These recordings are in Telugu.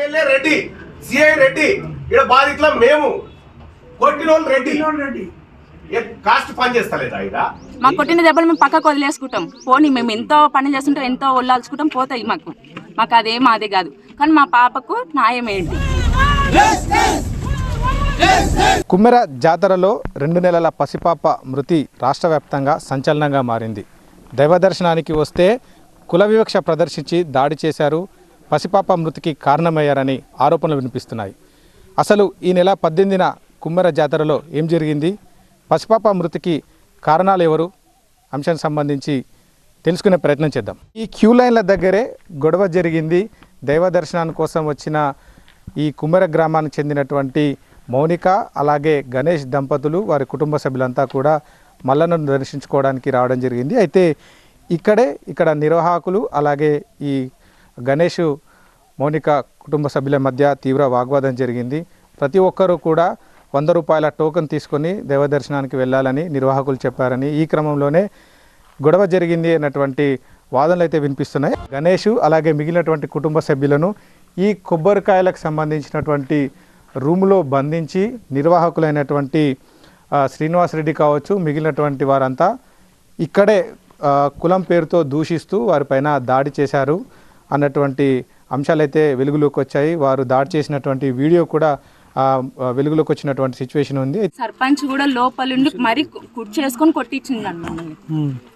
ఎమ్మెల్యే రెడ్డి, సిఐ రెడ్డి, ఇక్కడ బాధితుల మేము, కొట్టిన వాళ్ళు రెడ్డి. కాస్ట్ పని చేస్తలేదా? ఇక్కడ మాకు కొట్టిన దెబ్బలు మేము పక్కకు వదిలేసుకుంటాం. పోనీ మేము ఎంతో పని చేస్తుంటాం, ఎంతో ఒళ్ళాల్చుకుంటాం, పోతాయి మాకు అదేం అదే కాదు. కానీ మా పాపకు న్యాయం ఏంటి? కుమ్మెర జాతరలో 2 నెలల పసిపాప మృతి రాష్ట్ర వ్యాప్తంగా సంచలనంగా మారింది. దైవ దర్శనానికి వస్తే కుల వివక్ష ప్రదర్శించి దాడి చేశారు, పసిపాప మృతికి కారణమయ్యారని ఆరోపణలు వినిపిస్తున్నాయి. అసలు ఈ నెల 18న కుమ్మెర జాతరలో ఏం జరిగింది, పసిపాప మృతికి కారణాలు ఎవరు అంశానికి సంబంధించి తెలుసుకునే ప్రయత్నం చేద్దాం. ఈ క్యూ లైన్ల దగ్గరే గొడవ జరిగింది. దైవ దర్శనాని కోసం వచ్చిన ఈ కుమ్మెర గ్రామానికి చెందినటువంటి మౌనిక అలాగే గణేష్ దంపతులు వారి కుటుంబ సభ్యులంతా కూడా మల్లన్నను దర్శించుకోవడానికి రావడం జరిగింది. అయితే ఇక్కడ నిర్వాహకులు అలాగే ఈ గణేష్ మౌనిక కుటుంబ సభ్యుల మధ్య తీవ్ర వాగ్వాదం జరిగింది. ప్రతి ఒక్కరూ కూడా 100 రూపాయల టోకెన్ తీసుకొని దైవ దర్శనానికి వెళ్ళాలని నిర్వాహకులు చెప్పారని, ఈ క్రమంలోనే గొడవ జరిగింది అన్నటువంటి వాదనలు అయితే వినిపిస్తున్నాయి. గణేష్ అలాగే మిగిలినటువంటి కుటుంబ సభ్యులను ఈ కొబ్బరికాయలకు సంబంధించినటువంటి రూములో బంధించి నిర్వాహకులైనటువంటి శ్రీనివాసరెడ్డి కావచ్చు, మిగిలినటువంటి వారంతా ఇక్కడే కులం పేరుతో దూషిస్తూ వారిపైన దాడి చేశారు అన్నటువంటి అంశాలైతే వెలుగులోకి వచ్చాయి. వారు దాడి చేసినటువంటి వీడియో కూడా వెలుగులోకి వచ్చినటువంటి సిచ్యువేషన్ ఉంది. సర్పంచ్ కూడా లోపలుండి మరీ చేసుకొని కొట్టించిందంట మమ్మల్ని.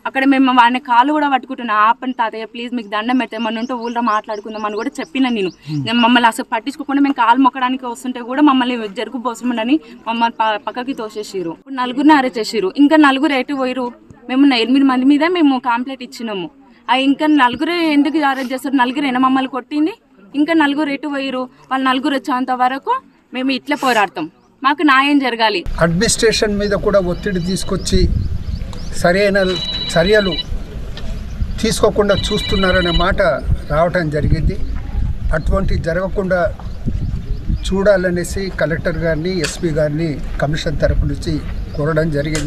అక్కడ మేము వాడిని కాళ్ళు కూడా పట్టుకుంటున్నా, ఆపని తాతయ్య ప్లీజ్ మీకు దండం పెడితే మన ఉంటే ఊళ్ళో మాట్లాడుకుందాం అని కూడా చెప్పిన నేను. మమ్మల్ని అసలు పట్టించుకోకుండా మేము కాలు మొక్కడానికి వస్తుంటే కూడా మమ్మల్ని జరుగు పోసమని మమ్మల్ని పక్కకి తోసేసిరు. ఇప్పుడు 4గురిని అరెస్ట్ చేసిరు. ఇంకా 4 ఎటు పోయిరు? మేము 8 మంది మీద మేము కంప్లైంట్ ఇచ్చినాము. ఇంకా 4 ఎందుకు అరెస్ట్ చేస్తారు? 4 మమ్మల్ని కొట్టింది. ఇంకా 4 ఎటు పోయిరు? వాళ్ళు 4 వచ్చేంత వరకు మేము ఇట్లా పోరాడతాం. మాకు న్యాయం జరగాలి. అడ్మినిస్ట్రేషన్ మీద కూడా ఒత్తిడి తీసుకొచ్చి సరైన చర్యలు తీసుకోకుండా చూస్తున్నారనే మాట రావటం జరిగింది. అటువంటి జరగకుండా చూడాలనేసి కలెక్టర్ గారిని, ఎస్పీ గారిని కమిషన్ తరపు నుంచి కోరడం జరిగింది.